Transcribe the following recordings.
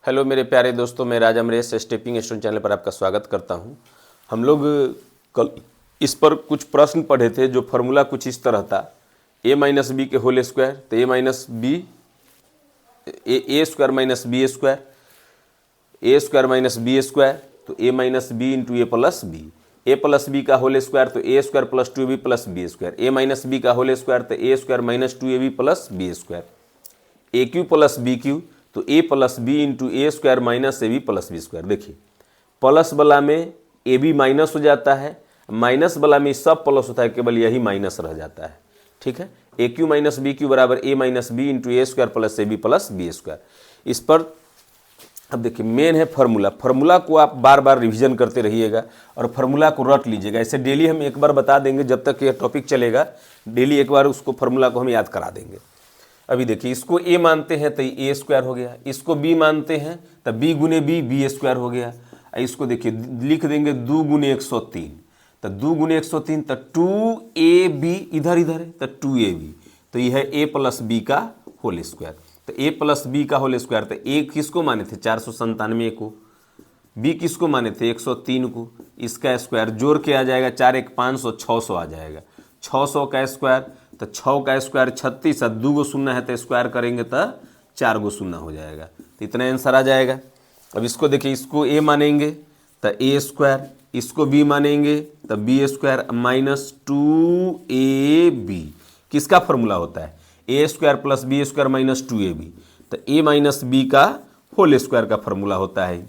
Hello मेरे प्यारे दोस्तों, मैं राजा अमरेश स्टेपिंग स्टोन चैनल पर आपका स्वागत करता हूं। हम लोग कल इस पर कुछ प्रश्न पढ़े थे जो फार्मूला कुछ इस तरह था, a माइनस बी के होल स्क्वायर, तो a minus B A square minus B square, A square minus B square, तो a minus B into A plus B का होल स्क्वायर तो A square plus 2ab plus B square, A minus B का whole square तो A square minus 2ab plus B square, A cube plus B cube तो A plus B into A square minus A B plus B square. देखिए plus वाला में A B minus हो जाता है, minus वाला में सब प्लस होता है, केवल यही माइनस रह जाता है। ठीक है, A cube minus B cube बराबर A minus B into A square plus B square. इस पर अब देखिए मेन है फार्मूला। फार्मूला को आप बार बार रिवीजन करते रहिएगा और फार्मूला को रट लीजिएगा। ऐसे डेली हम एक बार बता देंगे, जब तक ये टॉपिक चलेगा डेली एक बार उसको फार्मूला को हम याद करा देंगे। अभी देखिए इसको a मानते हैं तो ए स्क्वायर हो गया, इसको b मानते हैं तो b गुने बी स्क्वायर हो गया। इसको देखिए लिख देंगे 2 गुने 103, तो 2 गुने 103 तो 2ab इधर है तो 2ab, तो यह है a प्लस बी का होल स्क्वायर। तो a प्लस बी का होल स्क्वायर, तो a किसको माने थे 497 को, b किसको माने थे 103 को, इसका स्क्वायर जोड़ के आ जाएगा 4 1 500 600 आ जाएगा। 600 का स्क्वायर तो 6 का स्क्वायर 36 और 2 गो शून्य है तो स्क्वायर करेंगे तो 4 गो शून्य हो जाएगा, तो इतना आंसर आ जाएगा। अब इसको देखिए, इसको a मानेंगे तो a स्क्वायर, इसको b मानेंगे तो b स्क्वायर माइनस 2ab किसका फॉर्मूला होता है a square plus B square minus 2ab, तो a माइनस बी का होल स्क्वायर का फॉर्मूला होता है।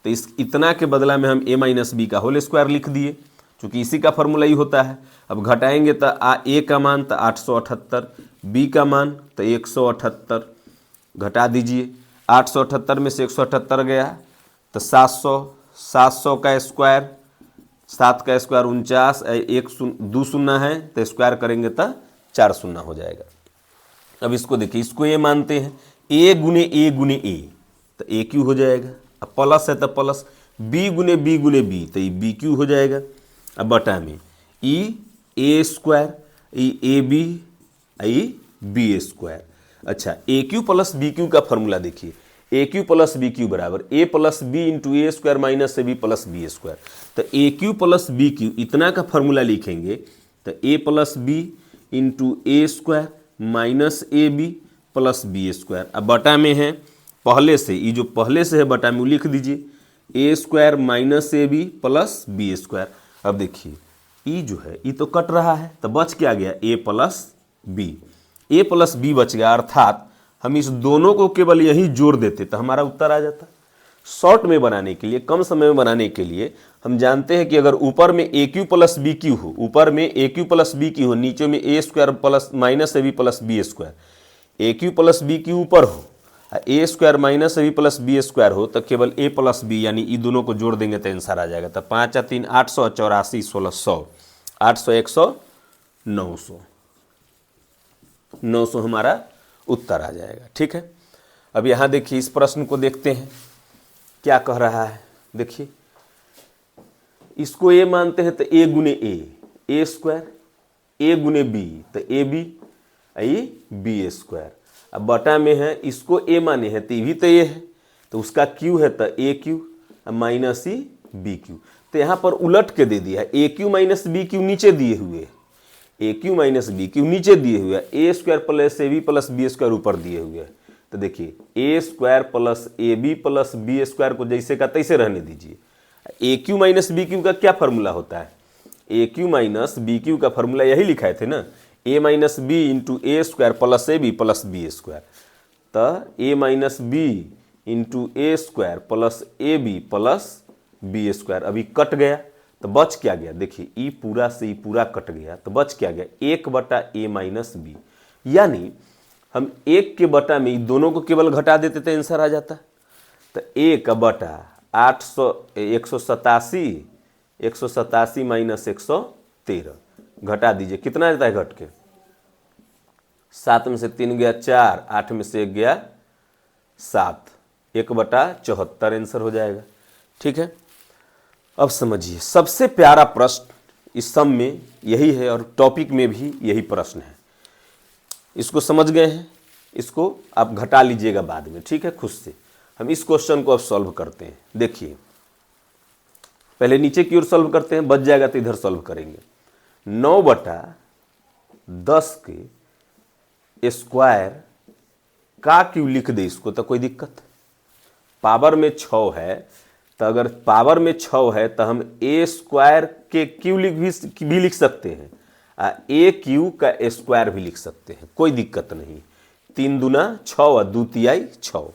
तो इस इतना के बदला में हम a माइनस बी का होल स्क्वायर लिख दिए, क्योंकि इसी का फॉर्मूला ही होता है। अब घटाएंगे तो a का मान तो 878, b का मान तो 178, घटा दीजिए 878 में से 178 गया तो 700, 700 का स्क्वायर 7 का स्क्वायर 49, एक 2 शून्य है तो स्क्वायर करेंगे तो 4 शून्य हो जाएगा। अब इसको देखिए, इसको ये मानते हैं a गुने a तो ए क्यू हो जाएगा, अब प्लस है तो प्लस, b गुने b तो ये बी क्यू हो जाएगा। अब बटा में A square A B square. अच्छा, A cube plus B cube का फॉर्मूला देखिए, A cube plus B cube बराबर A plus B into A square minus A B plus B square. तो A cube plus B cube इतना का formula लिखेंगे तो A plus B into A square minus A B plus B square. अब बटा में है पहले से, ये जो पहले से है बटा में वो लिख दीजिए, A square minus A B plus B square. अब देखिए ई जो है ये तो कट रहा है, तो बच क्या गया ए प्लस बी बच गया, अर्थात हम इस दोनों को केवल यही जोड़ देते तो हमारा उत्तर आ जाता। शॉर्ट में बनाने के लिए, कम समय में बनाने के लिए हम जानते हैं कि अगर ऊपर में A cube plus B cube हो, ऊपर में A cube plus B cube हो, नीचे में A square plus minus A B plus B square, A cube plus B cube ऊपर हो, A square minus A B plus B square हो, तो केवल ए प्लस बी यानी ये दोनों को जोड़ देंगे तो आंसर आ जाएगा। तो 5 या 3 884 1600, 800 100 900 हमारा उत्तर आ जाएगा। ठीक है, अब यहाँ देखिए इस प्रश्न को देखते हैं क्या कह रहा है। देखिए इसको ए मानते हैं तो ए गुने ए स्क्वायर, ए गुने बी तो ए बी स्क्वायर। अब बटा में है इसको ए माने हैं तो भी तो ए है, तो उसका क्यू है तो ए क्यू माइनस ई बी क्यू। तो यहाँ पर उलट के दे दिया है, A cube minus B cube नीचे दिए हुए, A cube minus B cube नीचे दिए हुए, A square plus A B plus B square ऊपर दिए हुए। तो देखिए A square plus A B plus B square को जैसे का तैसे रहने दीजिए। A cube minus B cube का क्या फॉर्मूला होता है, A cube minus B cube का फॉर्मूला यही लिखाए थे ना, A minus B into A square plus A B plus B square. तो A minus B into A square plus A B plus B square. अभी cut गया तो बच क्या गया, देखिए ई पूरा से ई पूरा कट गया तो बच क्या गया 1 बटा ए माइनस बी, यानी हम 1 के बटा में दोनों को केवल घटा देते तो आंसर आ जाता। तो 1 बटा 187 माइनस 113 घटा दीजिए, कितना जाता है घट के, 7 में से 3 गया 4, 8 में से 1 गया 7, 1 बटा 74 आंसर हो जाएगा। ठीक है, अब समझिए सबसे प्यारा प्रश्न इस सम में यही है और टॉपिक में भी यही प्रश्न है। इसको समझ गए हैं, इसको आप घटा लीजिएगा बाद में, ठीक है, खुद से। हम इस क्वेश्चन को अब सॉल्व करते हैं। देखिए पहले नीचे की ओर सॉल्व करते हैं, बच जाएगा तो इधर सॉल्व करेंगे। 9/10 के स्क्वायर का क्यों लिख दे इसको तो कोई दिक्कत। पावर में 6 है तो अगर पावर में 6 है तो हम ए स्क्वायर के क्यू भी लिख सकते हैं, ए क्यू का स्क्वायर भी लिख सकते हैं, कोई दिक्कत नहीं। 3 दूना 6 और 2 तिहाई 6,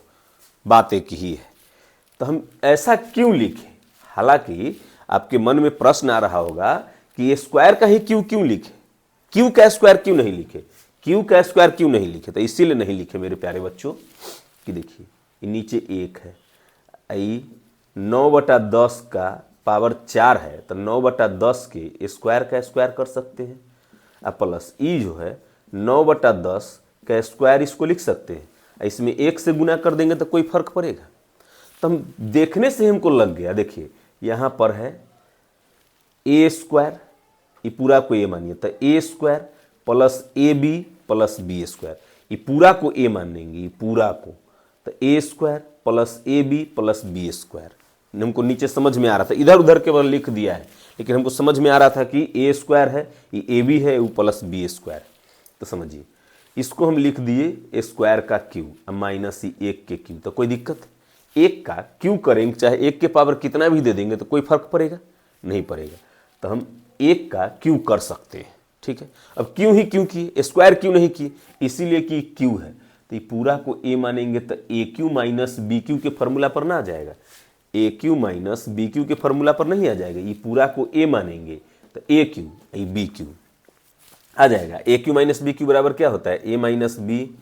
बात एक ही है। तो हम ऐसा क्यों लिखें? हालांकि आपके मन में प्रश्न आ रहा होगा कि ये स्क्वायर का ही क्यों लिखे, क्यू का स्क्वायर क्यों नहीं लिखे, क्यू का स्क्वायर क्यों नहीं लिखे। तो इसीलिए नहीं लिखे मेरे प्यारे बच्चों कि देखिए ये नीचे 1 है, 9/10 का पावर 4 है तो 9/10 के स्क्वायर का स्क्वायर कर सकते हैं, प्लस ई जो है 9/10 का स्क्वायर इसको लिख सकते हैं, इसमें 1 से गुना कर देंगे तो कोई फर्क पड़ेगा। तो हम देखने से हमको लग गया, देखिए यहाँ पर है ए स्क्वायर, ये पूरा को ए मानिए तो A square plus A B plus B square, ये पूरा को ए मानेंगे, ये पूरा को तो A square plus A B plus B square. हमको नीचे समझ में आ रहा था, इधर उधर केवल लिख दिया है, लेकिन हमको समझ में आ रहा था कि ए स्क्वायर है, ये ए बी है, वो प्लस बी स्क्वायर। तो समझिए इसको हम लिख दिए स्क्वायर का क्यू माइनस 1 के क्यू, तो कोई दिक्कत है। 1 का क्यू करेंगे चाहे 1 के पावर कितना भी दे देंगे तो कोई फर्क पड़ेगा नहीं पड़ेगा। तो हम 1 का क्यू कर सकते हैं, ठीक है। अब क्यों ही क्यों किए, स्क्वायर क्यों नहीं किए, इसीलिए कि क्यू है तो ये पूरा को ए मानेंगे तो A cube minus B Q के फॉर्मूला पर ना आ जाएगा, A cube minus B Q के फॉर्मूला पर नहीं आ जाएगा, ये पूरा को ए मानेंगे तो ए क्यू बी क्यू आ जाएगा। A cube minus B cube बराबर क्या होता है, A minus B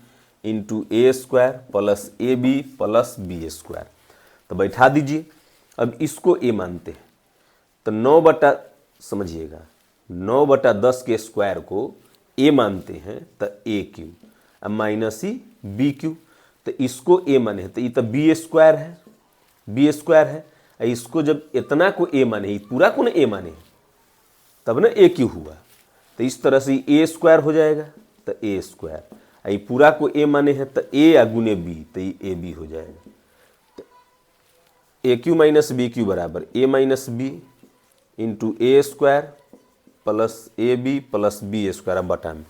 into A square plus A B plus B square. तो बैठा दीजिए, अब इसको ए मानते हैं तो 9 समझिएगा 9/10 के स्क्वायर को ए मानते हैं तो ए क्यू, अब माइनस ही बी क्यू, तो इसको ए माने तो ये तो बी स्क्वायर है, बी स्क्वायर है, इसको जब इतना को ए माने, पूरा को ना ए माने तब ना ए क्यू हुआ, तो इस तरह से ए स्क्वायर हो जाएगा तो ए स्क्वायर, ये पूरा को ए माने हैं तो ए या गुने बी तो ये ए बी हो जाएगा। तो A cube minus B cube बराबर A minus B into A square plus A B plus B square. अब बटा में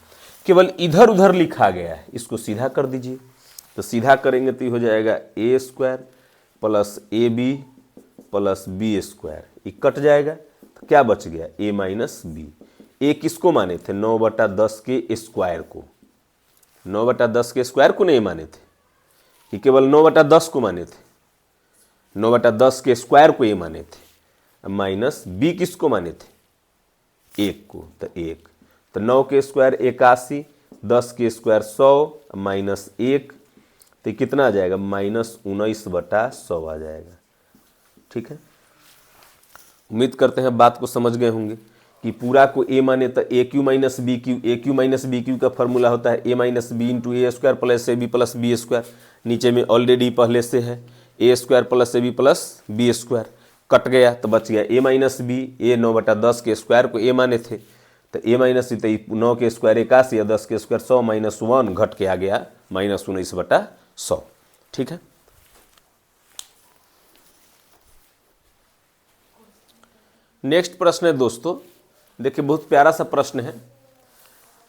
केवल इधर उधर लिखा गया है, इसको सीधा कर दीजिए, तो सीधा करेंगे तो हो जाएगा A square plus A B plus B square, ये कट जाएगा तो क्या बच गया ए माइनस बी। ए किसको माने थे, 9/10 के स्क्वायर को, 9/10 के स्क्वायर को नहीं माने थे, ये केवल 9/10 को माने थे, 9/10 के स्क्वायर को ये माने थे, माइनस बी किसको माने थे, 1 को, तो 1 तो 9 के स्क्वायर 81, 10 के स्क्वायर 100 माइनस 1 तो कितना आ जाएगा -19/100 आ जाएगा। ठीक है, उम्मीद करते हैं बात को समझ गए होंगे कि पूरा को ए माने तो A cube minus B cube, A cube minus B cube का फॉर्मूला होता है A minus B into A square plus A B plus B square. नीचे में ऑलरेडी पहले से है A square plus A B plus B square, cut गया तो बच गया ए माइनस बी। ए 9/10 के स्क्वायर को ए माने थे तो ए माइनस 9 के स्क्वायर 81 या 10 के स्क्वायर 100 माइनस 1 घट के आ गया -19/100। ठीक है, नेक्स्ट प्रश्न है दोस्तों, देखिए बहुत प्यारा सा प्रश्न है।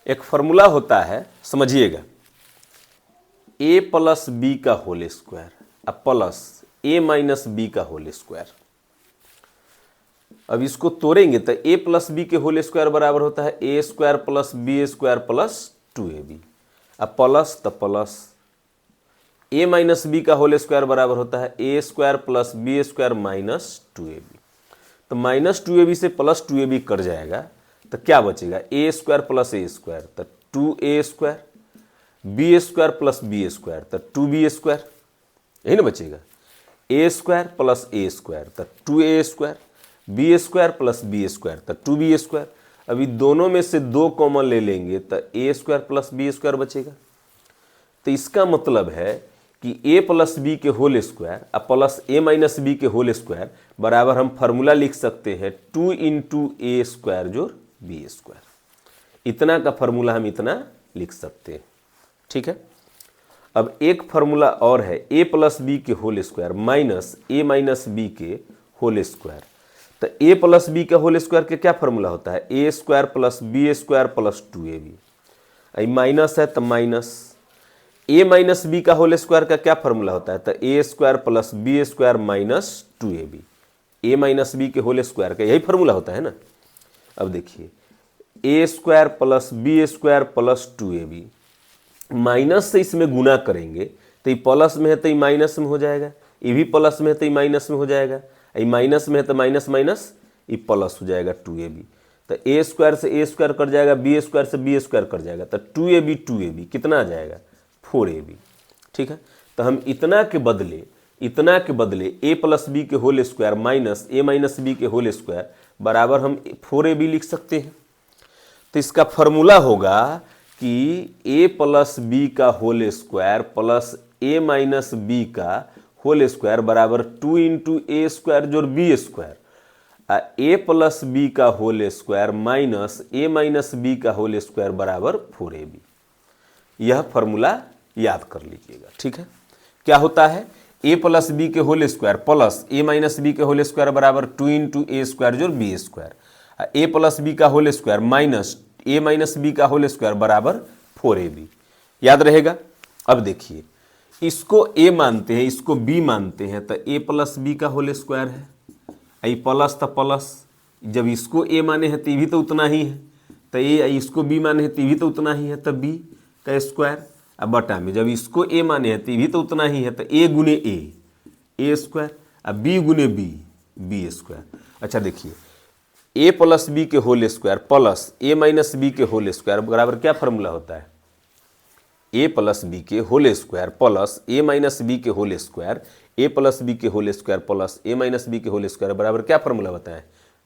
एक फॉर्मूला होता है, समझिएगा, a प्लस बी का whole square plus a minus B का होल स्क्वायर। अब इसको तोड़ेंगे तो a प्लस बी के होल स्क्वायर बराबर होता है a square plus B square plus 2ab। अब प्लस तो प्लस a माइनस बी का होल स्क्वायर बराबर होता है a square plus B square minus 2ab। तो -2ab से +2ab कट जाएगा तो क्या बचेगा a square plus A square तो 2a square, B square plus B square तो 2b स्क्वायर, यही ना बचेगा। a square plus A square तो 2a square, B square plus B square तो 2b स्क्वायर। अभी दोनों में से 2 कॉमन ले लेंगे तो a square plus B square बचेगा। तो इसका मतलब है कि a प्लस बी के whole square plus a minus B के होल स्क्वायर बराबर हम फार्मूला लिख सकते हैं 2 इंटू ए स्क्वायर जोड़ बी स्क्वायर। इतना का फार्मूला हम इतना लिख सकते हैं। ठीक है, अब एक फॉर्मूला और है a प्लस बी के whole square minus a minus B के होल स्क्वायर। तो a प्लस बी का होल स्क्वायर के क्या फॉर्मूला होता है, A square plus B square plus 2ab। Minus है तो माइनस a माइनस बी का होल स्क्वायर का क्या फॉर्मूला होता है, तो A square plus B square minus 2ab। a minus B के होल स्क्वायर का यही फॉर्मूला होता है ना। अब देखिए A square plus B square plus 2ab, minus से इसमें गुना करेंगे तो ये प्लस में है तो ये माइनस में हो जाएगा, ये भी प्लस में है तो ये माइनस में हो जाएगा, ये माइनस में है तो माइनस माइनस ये प्लस हो जाएगा 2ab। तो ए स्क्वायर से ए स्क्वायर कट जाएगा, बी स्क्वायर से बी स्क्वायर कट जाएगा, तो 2ab कितना आ जाएगा 4ab। ठीक है, तो हम इतना के बदले ए प्लस बी के whole square minus A minus B के होल स्क्वायर बराबर हम 4ab लिख सकते हैं। तो इसका फॉर्मूला होगा कि a प्लस बी का whole square plus a minus B का होल स्क्वायर बराबर 2 इंटू ए स्क्वायर जोड़ B square, a plus B का whole square minus a minus B का होल स्क्वायर बराबर 4ab। यह फॉर्मूला याद कर लीजिएगा। ठीक है, क्या होता है, a प्लस बी के whole square plus a minus B के होल स्क्वायर बराबर 2 इंटू ए स्क्वायर जोड़ B square, a plus B का whole square minus a minus B का होल स्क्वायर बराबर 4ab। याद रहेगा। अब देखिए इसको a मानते हैं, इसको b मानते हैं, तो a प्लस बी का होल स्क्वायर है, ये प्लस तो प्लस, जब इसको a माने हैं तो भी तो उतना ही है, तो ये इसको b माने हैं तो भी तो उतना ही है, तो b का स्क्वायर। अब बटा में जब इसको a माने हैं तो भी तो उतना ही है, तो a गुने a स्क्वायर, अब b गुने b स्क्वायर। अच्छा देखिए a प्लस बी के whole square plus a minus B के होल स्क्वायर बराबर क्या फॉर्मूला होता है, a प्लस बी के whole square plus a minus B के whole square, a plus B के whole square plus a minus B के होल स्क्वायर बराबर क्या फॉर्मूला बताएं,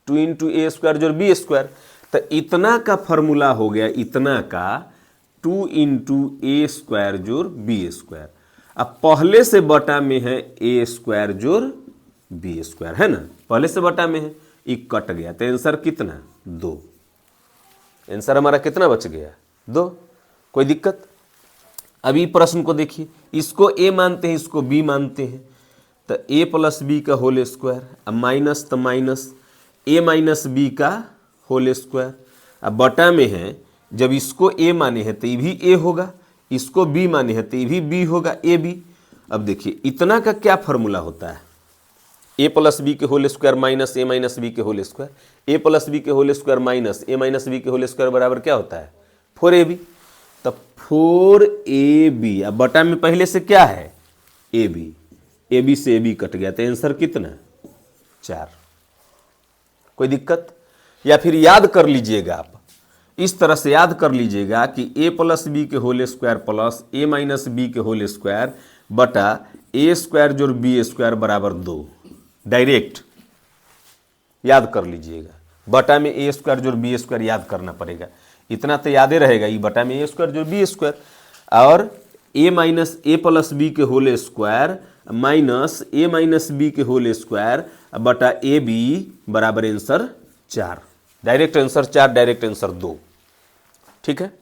2 इंटू ए स्क्वायर जोड़ बी स्क्वायर। तो इतना का फॉर्मूला हो गया, इतना का 2 इंटू ए स्क्वायर जोड़ बी स्क्वायर। अब पहले से बटा में है ए स्क्वायर जोड़ बी स्क्वायर, है ना, पहले से बटा में है, ये कट गया तो आंसर कितना 2। आंसर हमारा कितना बच गया 2। कोई दिक्कत। अभी प्रश्न को देखिए, इसको a मानते हैं, इसको b मानते हैं, तो a प्लस बी का होल स्क्वायर, अब माइनस तो माइनस a माइनस बी का होल स्क्वायर, अब बटा में है, जब इसको a माने हैं तो ये भी a होगा, इसको b माने हैं तो ये भी b होगा, ab। अब देखिए इतना का क्या फॉर्मूला होता है, a प्लस बी के whole square minus A minus B के whole square, a plus B के whole square minus A minus B के होल स्क्वायर बराबर क्या होता है 4ab। तो 4ab, अब बटा में पहले से क्या है ab से ab कट गया, तो आंसर कितना 4। कोई दिक्कत। या फिर याद कर लीजिएगा, आप इस तरह से याद कर लीजिएगा कि a प्लस बी के होल स्क्वायर प्लस ए माइनस बी के होल स्क्वायर बटा ए स्क्वायर जोड़ बी स्क्वायर बराबर 2। डायरेक्ट याद कर लीजिएगा, बटा में ए स्क्वायर जोड़ बी स्क्वायर याद करना पड़ेगा, इतना तो याद ही रहेगा, ये बटा में ए स्क्वायर जोड़ बी स्क्वायर, और ए माइनस ए प्लस बी के whole square minus A minus B के होल स्क्वायर बटा ए बी बराबर answer 4। Direct answer 4, direct answer 2। ठीक है।